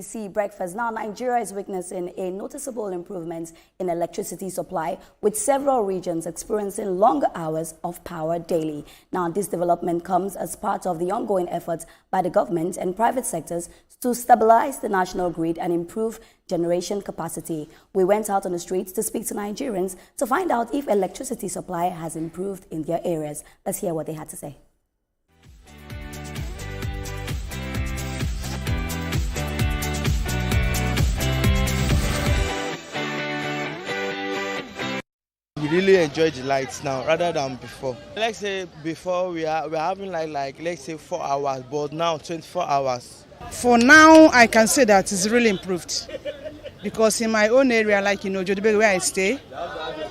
See breakfast. Now, Nigeria is witnessing a noticeable improvement in electricity supply, with several regions experiencing longer hours of power daily. Now, this development comes as part of the ongoing efforts by the government and private sectors to stabilize the national grid and improve generation capacity. We went out on the streets to speak to Nigerians to find out if electricity supply has improved in their areas. Let's hear what they had to say. We really enjoy the lights now rather than before. Let's say before we're having like let's say 4 hours, but now 24 hours. For now, I can say that it's really improved, because in my own area, like Jodibeg, where I stay,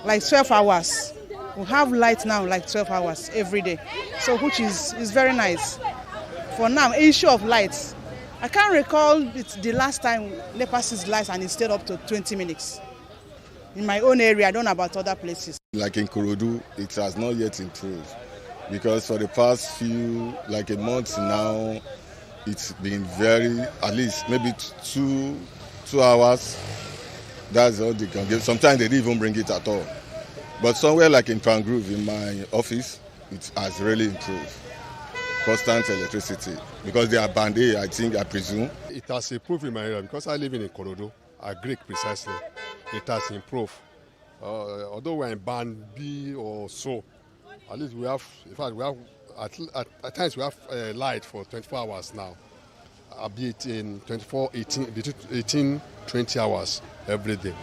like 12 hours. We have light now like 12 hours every day, so which is very nice. For now, issue of lights, I can't recall the last time NEPA sees lights and it stayed up to 20 minutes. In my own area, I don't know about other places. Like in Ikorodu, it has not yet improved, because for the past like a month now, it's been at least maybe two hours. That's all they can give. Sometimes they didn't even bring it at all. But somewhere like in Pangrove, in my office, it has really improved. Constant electricity, because they are band A, I presume. It has improved in my area because I live in Ikorodu, Greek precisely. It has improved. Although we're in band B or so, at least we have, in fact, we have, at times we have light for 24 hours now. Albeit in 18, 20 hours every day.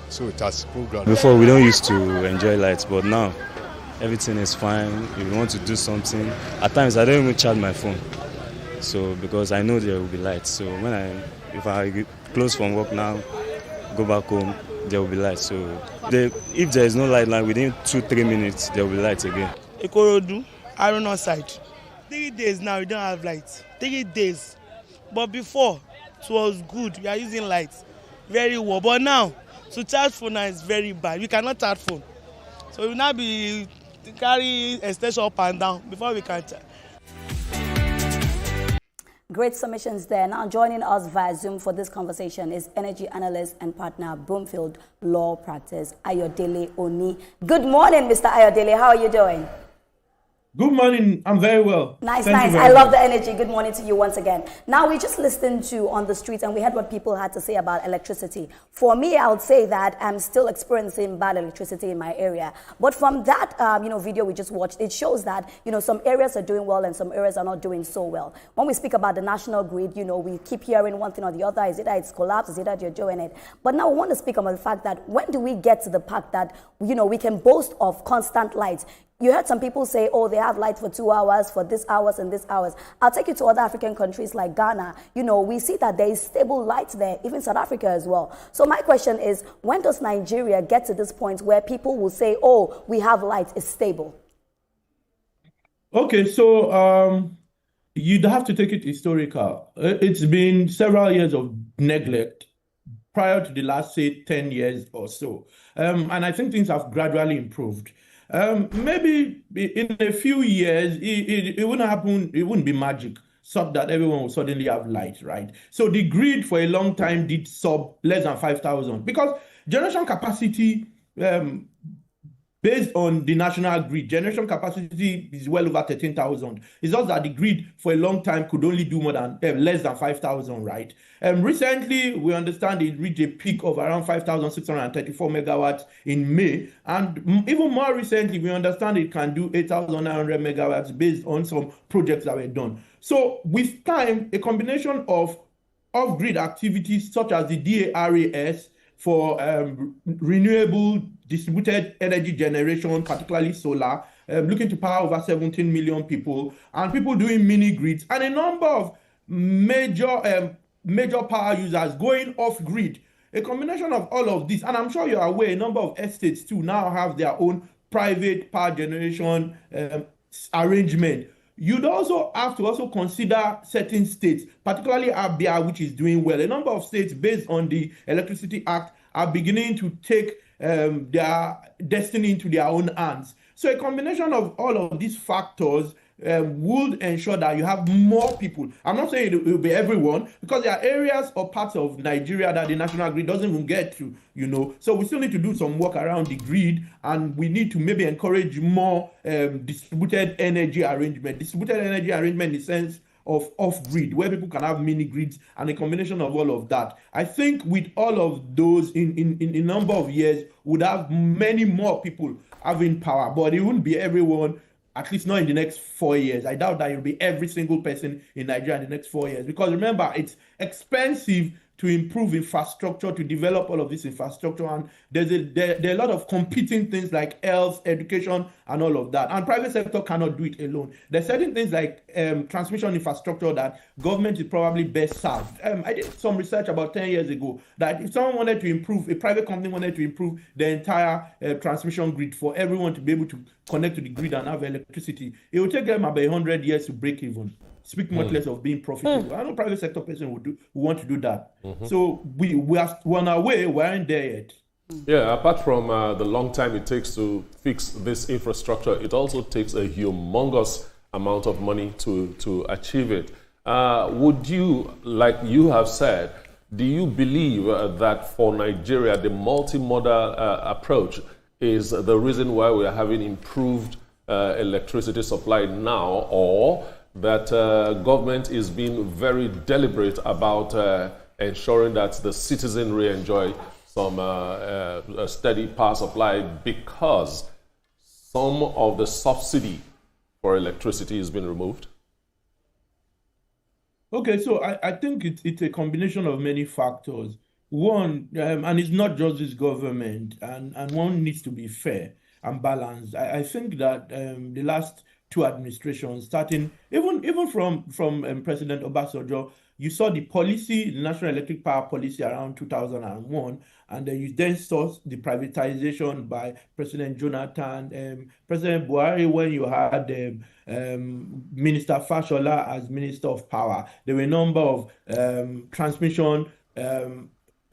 So it has improved. Before, we don't used to enjoy lights, but now everything is fine. If you want to do something, at times I don't even charge my phone. So because I know there will be lights. So if I close from work now, go back home, there will be light. So if there is no light, like within 2-3 minutes, there will be light again. Ikorodu, Aruna side. 3 days now we don't have light. 3 days. But before, it was good. We are using lights very well. But now, to charge phone now is very bad. We cannot charge phone. So we will now be carry extension up and down before we can charge. Great submissions there. Now joining us via Zoom for this conversation is energy analyst and partner Broomfield Law Practice, Ayodele Oni. Good morning, Mr. Ayodele. How are you doing? Good morning. I'm very well. Nice. I love the energy. Good morning to you once again. Now, we just listened to on the streets and we heard what people had to say about electricity. For me, I would say that I'm still experiencing bad electricity in my area. But from that, video we just watched, it shows that, some areas are doing well and some areas are not doing so well. When we speak about the national grid, we keep hearing one thing or the other. Is it that it's collapsed? Is it that you're doing it? But now we want to speak about the fact that when do we get to the fact that, we can boast of constant lights? You heard some people say, oh, they have light for 2 hours, for this hours and this hours. I'll take you to other African countries like Ghana. We see that there is stable light there, even South Africa as well. So my question is, when does Nigeria get to this point where people will say, oh, we have light, it's stable? Okay, so you'd have to take it historical. It's been several years of neglect prior to the last, say, 10 years or so. And I think things have gradually improved. Maybe in a few years, it wouldn't happen, it wouldn't be magic, so that everyone will suddenly have light, right? So the grid for a long time did sub less than 5,000, because generation capacity, based on the national grid, generation capacity is well over 13,000. It's just that the grid for a long time could only do less than 5,000, right? Recently, we understand it reached a peak of around 5,634 megawatts in May. And even more recently, we understand it can do 8,900 megawatts based on some projects that were done. So with time, a combination of off-grid activities such as the DARAS for renewable distributed energy generation, particularly solar, looking to power over 17 million people, and people doing mini grids, and a number of major power users going off grid. A combination of all of this, and I'm sure you're aware, a number of estates too now have their own private power generation arrangement. You'd also have to consider certain states, particularly Abia, which is doing well. A number of states, based on the Electricity Act, are beginning to take their destiny into their own hands. So a combination of all of these factors would ensure that you have more people. I'm not saying it will be everyone, because there are areas or parts of Nigeria that the national grid doesn't even get to, So we still need to do some work around the grid, and we need to maybe encourage more distributed energy arrangement. Distributed energy arrangement in the sense of off-grid, where people can have mini grids and a combination of all of that. I think with all of those, in a number of years, would have many more people having power, but it wouldn't be everyone, at least not in the next 4 years. I doubt that it will be every single person in Nigeria in the next 4 years, because remember, it's expensive to improve infrastructure, to develop all of this infrastructure, and there are a lot of competing things like health, education, and all of that. And private sector cannot do it alone. There are certain things like transmission infrastructure that government is probably best served. I did some research about 10 years ago that if someone wanted to improve, a private company wanted to improve the entire transmission grid for everyone to be able to connect to the grid and have electricity, it would take them about 100 years to break even. Speak much less of being profitable. I know private sector person would want to do that. So we are on our way. We aren't there yet. Yeah, apart from the long time it takes to fix this infrastructure, it also takes a humongous amount of money to achieve it. Would you, like you have said, do you believe that for Nigeria, the multimodal approach is the reason why we are having improved electricity supply now, or that government is being very deliberate about ensuring that the citizenry enjoy some a steady power supply because some of the subsidy for electricity has been removed? Okay, so I think it's a combination of many factors. One, and it's not just this government, and one needs to be fair and balanced. I think that the last two administrations, starting even from President Obasanjo, you saw the policy, the National Electric Power Policy around 2001, and then you then saw the privatization by President Jonathan, President Buhari, when you had Minister Fashola as Minister of Power. There were a number of transmission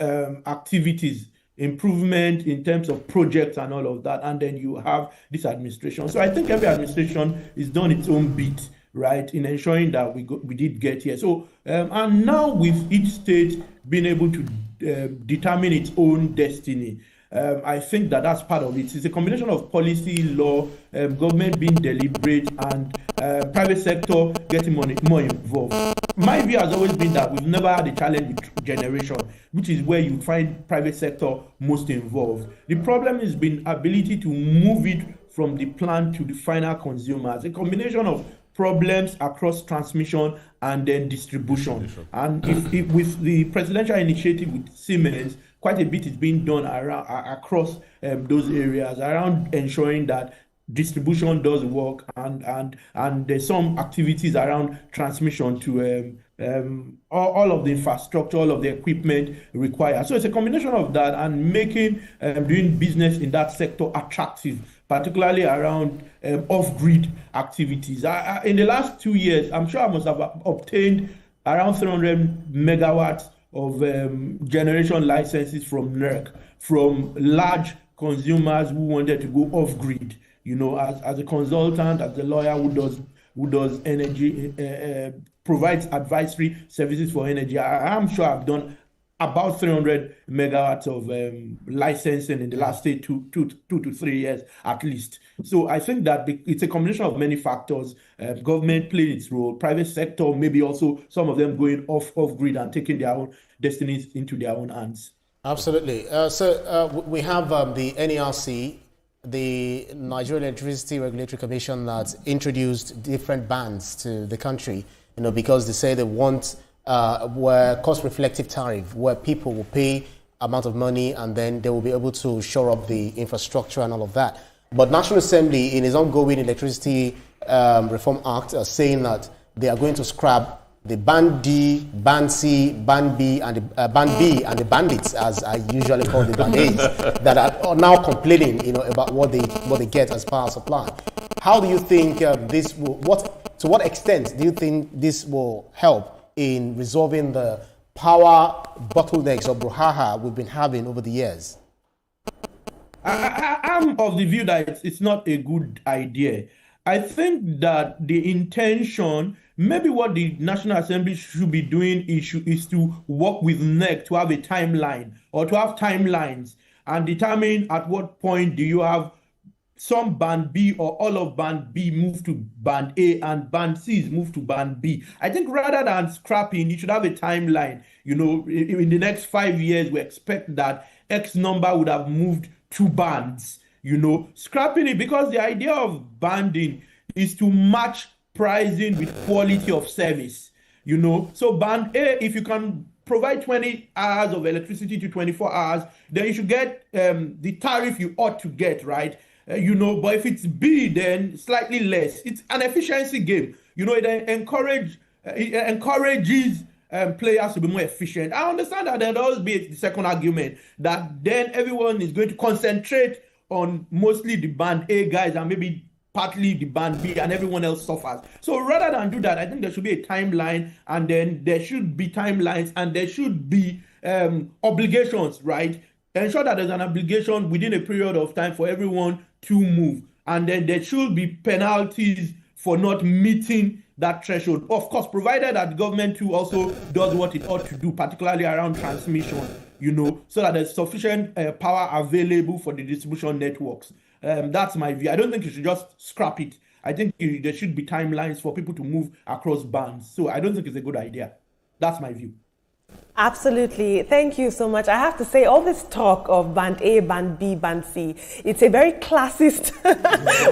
activities, improvement in terms of projects and all of that, and then you have this administration. So I think every administration is done its own bit, right, in ensuring that we did get here. So and now with each state being able to determine its own destiny, I think that's part of it. It's a combination of policy, law, government being deliberate, and private sector getting more involved. My view has always been that we've never had a challenge with generation, which is where you find private sector most involved. The problem has been ability to move it from the plant to the final consumers, a combination of problems across transmission and then distribution. And if with the presidential initiative with Siemens, quite a bit is being done across those areas around ensuring that distribution does work, and there's some activities around transmission to all of the infrastructure, all of the equipment required. So it's a combination of that and making doing business in that sector attractive, particularly around off-grid activities. In the last 2 years, I'm sure I must have obtained around 300 megawatts of generation licenses from NERC, from large consumers who wanted to go off-grid. As a consultant, as a lawyer who does energy, provides advisory services for energy. I'm sure I've done about 300 megawatts of licensing in the last, say, two to 3 years at least. So I think that it's a combination of many factors. Government playing its role, private sector, maybe also some of them going off-grid and taking their own destinies into their own hands. Absolutely. So we have the NERC, the Nigerian Electricity Regulatory Commission, that introduced different bans to the country, because they say they want where cost-reflective tariff, where people will pay amount of money and then they will be able to shore up the infrastructure and all of that. But National Assembly, in its ongoing Electricity Reform Act, are saying that they are going to scrap the Band D, Band C, Band B, and the Band B, and the bandits, as I usually call the Band A's, that are now complaining, about what they get as power supply. How do you think this will? To what extent do you think this will help in resolving the power bottlenecks or brouhaha we've been having over the years? I'm of the view that it's not a good idea. I think that the intention, maybe what the National Assembly should be doing is to work with NEC to have a timeline or to have timelines and determine at what point do you have some band B or all of band B move to band A and band C is moved to band B. I think rather than scrapping, you should have a timeline. You know, in the next 5 years, we expect that X number would have moved 2 bands. You know, scrapping it, because the idea of banding is to match pricing with quality of service. You know, so band A, if you can provide 20 hours of electricity to 24 hours, then you should get the tariff you ought to get, right? You know, but if it's B, then slightly less. It's an efficiency game. You know, it encourages players to be more efficient. I understand that there'll always be the second argument that then everyone is going to concentrate on mostly the band A guys and maybe partly the band B, and everyone else suffers. So rather than do that, I think there should be a timeline, and then there should be timelines, and there should be obligations, right? Ensure that there's an obligation within a period of time for everyone to move, and then there should be penalties for not meeting that threshold. Of course, provided that the government too also does what it ought to do, particularly around transmission, you know, so that there's sufficient power available for the distribution networks. That's my view. I don't think you should just scrap it. I think there should be timelines for people to move across bands. So I don't think it's a good idea. That's my view. Absolutely. Thank you so much. I have to say, all this talk of band A, band B, band C, it's a very classist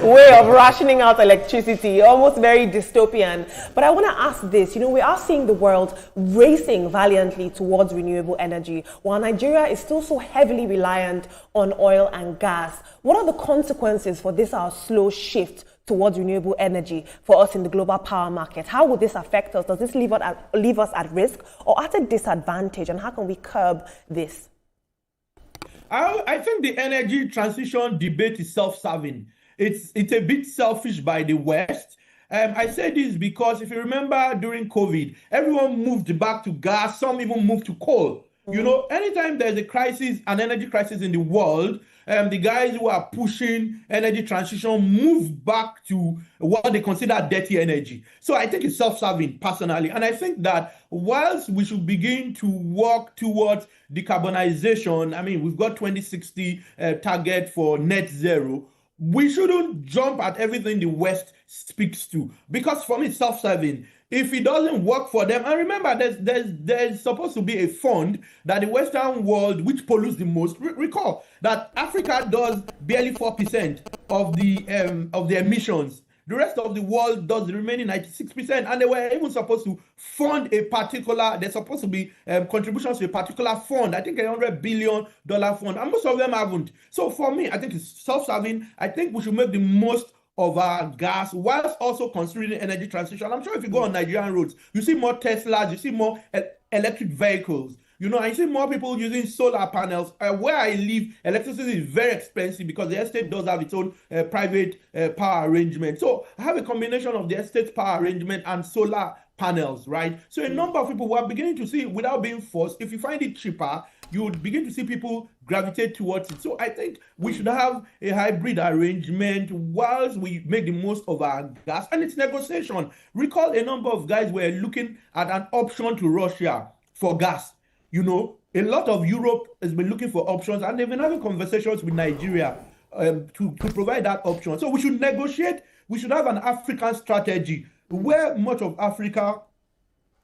way of rationing out electricity, almost very dystopian. But I want to ask this. You know, we are seeing the world racing valiantly towards renewable energy, while Nigeria is still so heavily reliant on oil and gas. What are the consequences for this, our slow shift towards renewable energy for us in the global power market? How will this affect us? Does this leave us at risk or at a disadvantage? And how can we curb this? I think the energy transition debate is self-serving. It's a bit selfish by the West. I say this because if you remember during COVID, everyone moved back to gas, some even moved to coal. You know, anytime there's a crisis, an energy crisis in the world, the guys who are pushing energy transition move back to what they consider dirty energy. So I think it's self-serving personally. And I think that whilst we should begin to work towards decarbonization, I mean, we've got 2060 target for net zero, we shouldn't jump at everything the West speaks to, because for me, it's self-serving. If it doesn't work for them, and remember, there's supposed to be a fund that the Western world, which pollutes the most, recall that Africa does barely 4% of the emissions. The rest of the world does the remaining 96%, and they were even supposed to fund a particular. There's supposed to be contributions to a particular fund. I think $100 billion fund, and most of them haven't. So for me, I think it's self-serving. I think we should make the most of our gas whilst also considering energy transition. I'm sure if you go on Nigerian roads, you see more Teslas, you see more electric vehicles. You know, I see more people using solar panels. Where I live, electricity is very expensive because the estate does have its own private power arrangement. So I have a combination of the estate power arrangement and solar panels, right? So a number of people who are beginning to see, without being forced, if you find it cheaper, you would begin to see people gravitate towards it. So I think we should have a hybrid arrangement whilst we make the most of our gas. And it's negotiation. Recall a number of guys were looking at an option to Russia for gas. You know, a lot of Europe has been looking for options, and they've been having conversations with Nigeria to provide that option. So we should negotiate. We should have an African strategy where much of Africa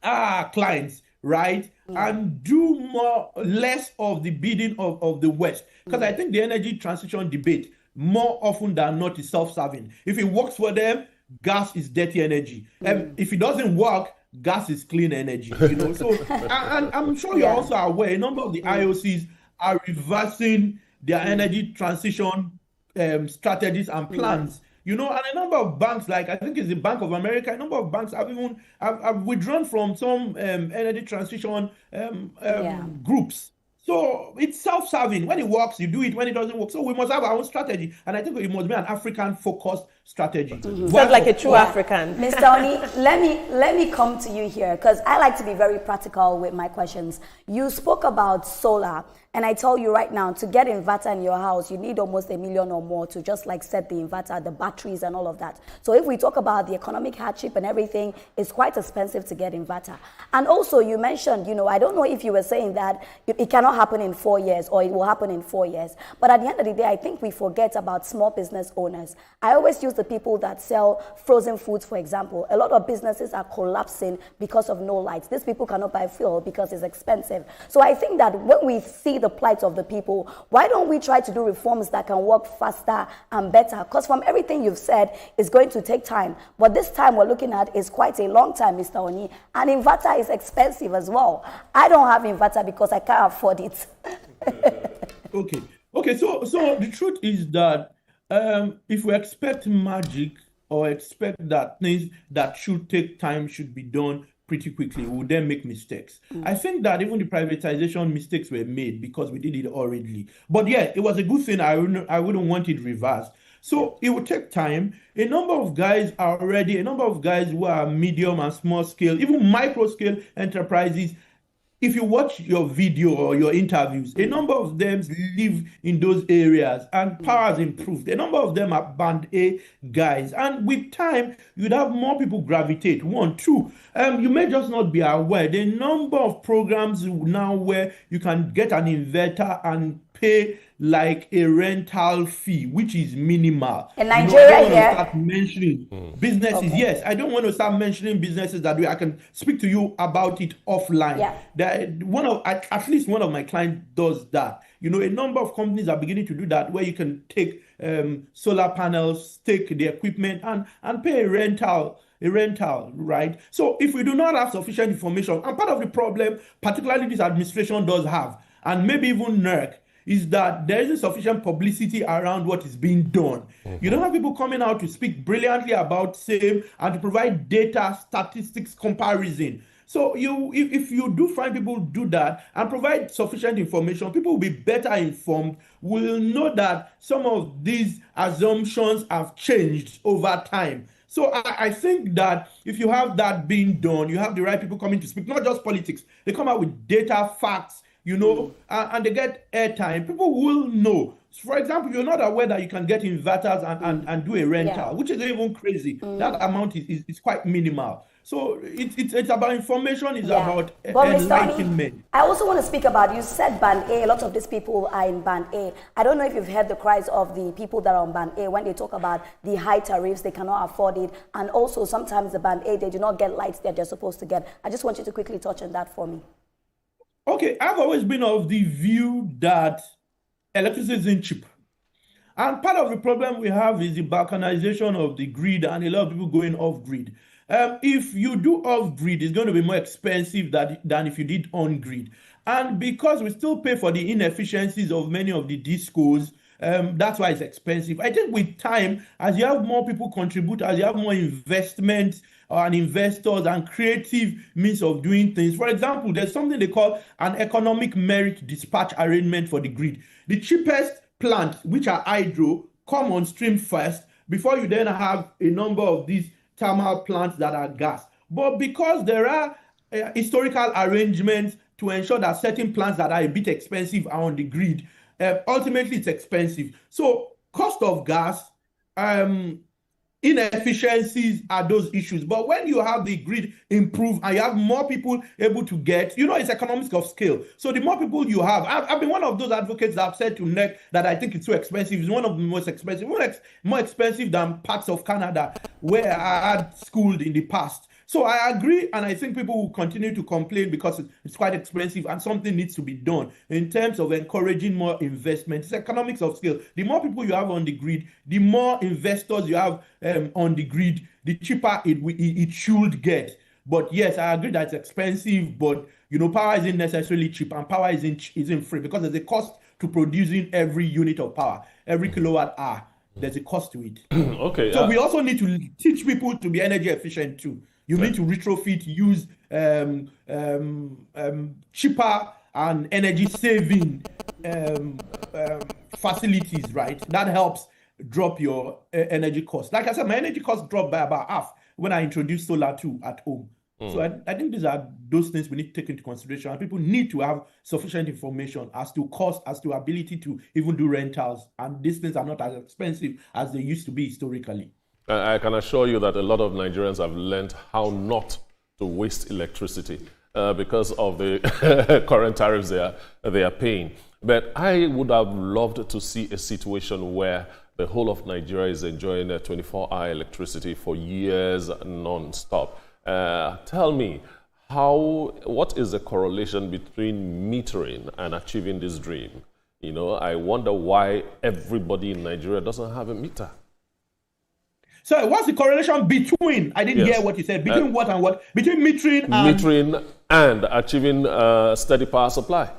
are clients, right? And do less of the bidding of the West. Because I think the energy transition debate, more often than not, is self-serving. If it works for them, gas is dirty energy. If it doesn't work, gas is clean energy, you know. So, and I'm sure you're also aware, a number of the IOCs are reversing their energy transition strategies and plans. You know, and a number of banks, like I think it's the Bank of America, a number of banks have even have withdrawn from some energy transition groups. So it's self-serving. When it works, you do it. When it doesn't work, so we must have our own strategy. And I think it must be an African-focused strategy. Sounds like a true African. Mr. Oni, let me come to you here because I like to be very practical with my questions. You spoke about solar. And I tell you right now, to get inverter in your house, you need almost $1 million or more to just like set the inverter, the batteries and all of that. So if we talk about the economic hardship and everything, it's quite expensive to get inverter. And also you mentioned, I don't know if you were saying that it cannot happen in 4 years or it will happen in 4 years. But at the end of the day, I think we forget about small business owners. I always use the people that sell frozen foods, for example. A lot of businesses are collapsing because of no lights. These people cannot buy fuel because it's expensive. So I think that when we see the plight of the people, why don't we try to do reforms that can work faster and better? Because from everything you've said, it's going to take time. But this time we're looking at is quite a long time, Mr. Oni. And inverter is expensive as well. I don't have inverter because I can't afford it. Okay. So the truth is that if we expect magic or expect that things that should take time should be done pretty quickly, we would then make mistakes. I think that even the privatization mistakes were made because we did it already. But yeah, it was a good thing. I wouldn't want it reversed. So it would take time. A number of guys who are medium and small scale, even micro scale enterprises, if you watch your video or your interviews, a number of them live in those areas and power has improved. A number of them are band A guys. And with time, you'd have more people gravitate. 1, 2, you may just not be aware. The number of programs now where you can get an inverter and pay like a rental fee, which is minimal. In Nigeria, I don't want to start mentioning businesses. Okay. Yes, I don't want to start mentioning businesses that way. I can speak to you about it offline. Yeah. At least one of my clients does that. A number of companies are beginning to do that, where you can take solar panels, take the equipment, and pay a rental, right? So if we do not have sufficient information, and part of the problem, particularly this administration does have, and maybe even NERC, is that there isn't sufficient publicity around what is being done. You don't have people coming out to speak brilliantly about SAME and to provide data, statistics, comparison. So if you do find people do that and provide sufficient information, people will be better informed, will know that some of these assumptions have changed over time. So I think that if you have that being done, you have the right people coming to speak, not just politics. They come out with data, facts, and they get airtime. People will know. For example, you're not aware that you can get inverters and do a rental, which is even crazy. That amount is quite minimal. So it's about information, it's about enlightenment. I also want to speak about, you said Band A, a lot of these people are in Band A. I don't know if you've heard the cries of the people that are on Band A when they talk about the high tariffs, they cannot afford it. And also sometimes the Band A, they do not get lights that they're supposed to get. I just want you to quickly touch on that for me. Okay, I've always been of the view that electricity isn't cheap. And part of the problem we have is the balkanization of the grid and a lot of people going off-grid. If you do off-grid, it's going to be more expensive than if you did on-grid. And because we still pay for the inefficiencies of many of the discos, that's why it's expensive. I think with time, as you have more people contribute, as you have more investment and investors and creative means of doing things. For example, there's something they call an economic merit dispatch arrangement for the grid. The cheapest plants, which are hydro, come on stream first before you then have a number of these thermal plants that are gas. But because there are historical arrangements to ensure that certain plants that are a bit expensive are on the grid, ultimately it's expensive. So cost of gas, inefficiencies are those issues. But when you have the grid improve and you have more people able to get, it's economics of scale. So the more people you have, I've been one of those advocates that have said to NEC that I think it's too expensive. It's one of the most expensive, more expensive than parts of Canada where I had schooled in the past. So I agree, and I think people will continue to complain because it's quite expensive and something needs to be done in terms of encouraging more investment. It's economics of scale. The more people you have on the grid, the more investors you have on the grid, the cheaper it should get. But yes, I agree that it's expensive, but power isn't necessarily cheap, and power isn't free because there's a cost to producing every unit of power, every kilowatt hour. There's a cost to it. Okay. So we also need to teach people to be energy efficient too. You need to retrofit, use cheaper and energy-saving facilities, right? That helps drop your energy cost. Like I said, my energy cost dropped by about half when I introduced solar too at home. So I think these are those things we need to take into consideration. And people need to have sufficient information as to cost, as to ability to even do rentals. And these things are not as expensive as they used to be historically. I can assure you that a lot of Nigerians have learned how not to waste electricity because of the current tariffs they are paying. But I would have loved to see a situation where the whole of Nigeria is enjoying a 24-hour electricity for years non-stop. Tell me, what is the correlation between metering and achieving this dream? You know, I wonder why everybody in Nigeria doesn't have a meter. So what's the correlation between, I didn't hear what you said, between what and what? Between metering and... Metering and achieving steady power supply.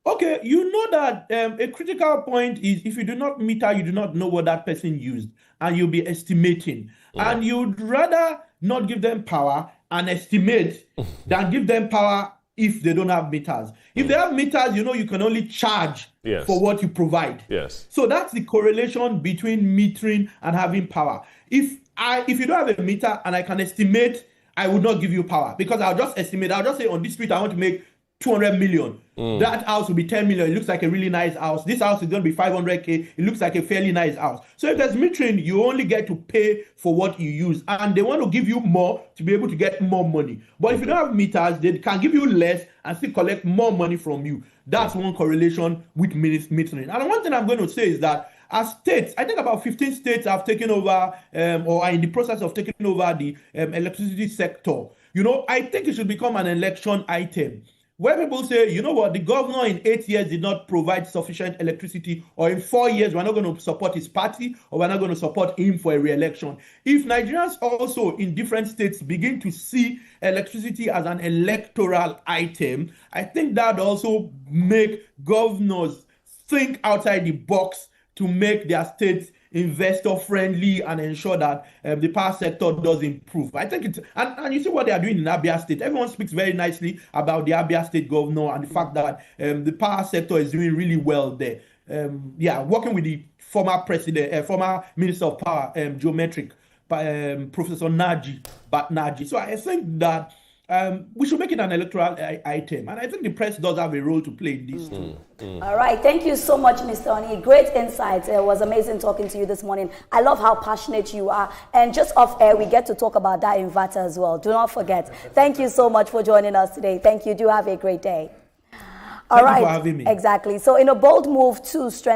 Okay, you know that a critical point is if you do not meter, you do not know what that person used, and you'll be estimating. And you'd rather not give them power and estimate than give them power if they don't have meters. If they have meters, you know you can only charge for what you provide. Yes. So that's the correlation between metering and having power. If you don't have a meter and I can estimate, I would not give you power because I'll just estimate. I'll just say on this street I want to make 200 million. That house will be 10 million. It looks like a really nice house. This house is going to be 500K. It looks like a fairly nice house. So if there's metering, you only get to pay for what you use. And they want to give you more to be able to get more money. But if you don't have meters, they can give you less and still collect more money from you. That's one correlation with metering. And one thing I'm going to say is that as states, I think about 15 states have taken over or are in the process of taking over the electricity sector. You know, I think it should become an election item. Where people say, you know what, the governor in 8 years did not provide sufficient electricity, or in 4 years, we're not going to support his party, or we're not going to support him for a re-election. If Nigerians also in different states begin to see electricity as an electoral item, I think that also make governors think outside the box to make their states investor friendly and ensure that the power sector does improve. I think it's, and you see what they are doing in Abia State. Everyone speaks very nicely about the Abia State governor and the fact that the power sector is doing really well there. Working with the former president, former Minister of Power, Geometric, Professor Naji Batnaji. So I think that we should make it an electoral item. And I think the press does have a role to play in this too. All right. Thank you so much, Mr. Oni. Great insights. It was amazing talking to you this morning. I love how passionate you are. And just off air, we get to talk about that inverter as well. Do not forget. Thank you so much for joining us today. Thank you. Do have a great day. All right. Thank you for having me. Exactly. So in a bold move to strengthen